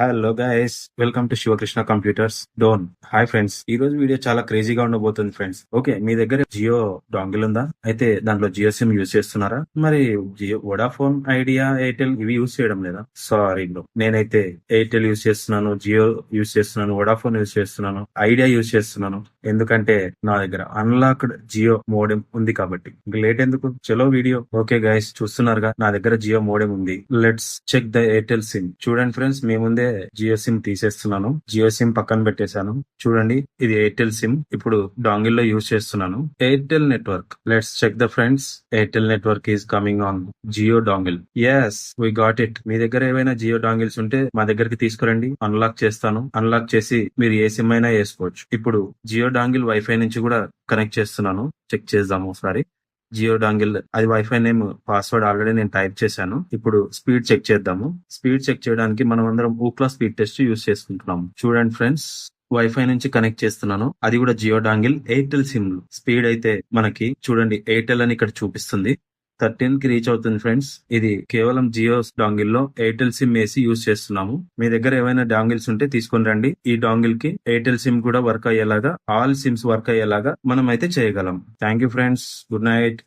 Hello guys, welcome to Shivakrishna computers Dhone. Hi friends, ఈ రోజు video చాలా క్రేజీగా ఉండబోతుంది ఫ్రెండ్స్. ఓకే, మీ దగ్గర జియో డాంగిల్ ఉందా? అయితే దాంట్లో జియో సిమ్ యూజ్ చేస్తున్నారా? మరి జియో, వోడాఫోన్, ఐడియా, ఎయిర్టెల్ ఇవి యూజ్ చేయడం లేదా? సారీ బ్రో, నేనైతే ఎయిర్టెల్ యూజ్ చేస్తున్నాను, జియో యూజ్ చేస్తున్నాను, వోడాఫోన్ యూజ్ చేస్తున్నాను, ఐడియా యూజ్ చేస్తున్నాను. ఎందుకంటే నా దగ్గర అన్లాక్డ్ జియో మోడెం ఉంది కాబట్టి. ఇంక లేట్ ఎందుకు, చలో వీడియో. ఓకే గైస్, చూస్తున్నారుగా నా దగ్గర జియో మోడెం ఉంది. Let's check the Airtel SIM. చూడండి ఫ్రెండ్స్, మీ ముందే జియో సిమ్ తీసేస్తున్నాను. జియో సిమ్ పక్కన పెట్టేశాను. చూడండి, ఇది ఎయిర్టెల్ సిమ్. ఇప్పుడు డాంగిల్ లో యూజ్ చేస్తున్నాను. Airtel network. Let's check the friends. Airtel network is coming on Jio dongle. Yes, we got it. మీ దగ్గర ఏవైనా జియో డాంగిల్స్ ఉంటే మా దగ్గరికి తీసుకురండి, అన్లాక్ చేస్తాను. అన్లాక్ చేసి మీరు ఏ సిమ్ అయినా వేసుకోవచ్చు. ఇప్పుడు జియో డాంగిల్ వైఫై నుంచి కూడా కనెక్ట్ చేస్తున్నాను. చెక్ చేద్దాము ఒకసారి. జియో డాంగిల్, అది వైఫై నేమ్, పాస్వర్డ్ ఆల్రెడీ నేను టైప్ చేశాను. ఇప్పుడు స్పీడ్ చెక్ చేద్దాము. స్పీడ్ చెక్ చేయడానికి మనం అందరం ఊక్లా స్పీడ్ టెస్ట్ యూస్ చేసుకుంటున్నాము. చూడండి ఫ్రెండ్స్, వైఫై నుంచి కనెక్ట్ చేస్తున్నాను. అది కూడా Jio dongle Airtel SIM. Speed అయితే మనకి చూడండి, ఎయిర్టెల్ అని ఇక్కడ చూపిస్తుంది. 13 కి రీచ్ అవుతుంది ఫ్రెండ్స్. ఇది కేవలం జియో డాంగిల్ లో ఎయిర్టెల్ సిమ్ వేసి యూజ్ చేస్తున్నాము. మీ దగ్గర ఏమైనా డాంగిల్స్ ఉంటే తీసుకొని రండి. ఈ డాంగిల్ కి ఎయిర్టెల్ సిమ్ కూడా వర్క్ అయ్యేలాగా, ఆల్ సిమ్స్ వర్క్ అయ్యేలాగా మనం అయితే చేయగలం. Thank you friends, good night.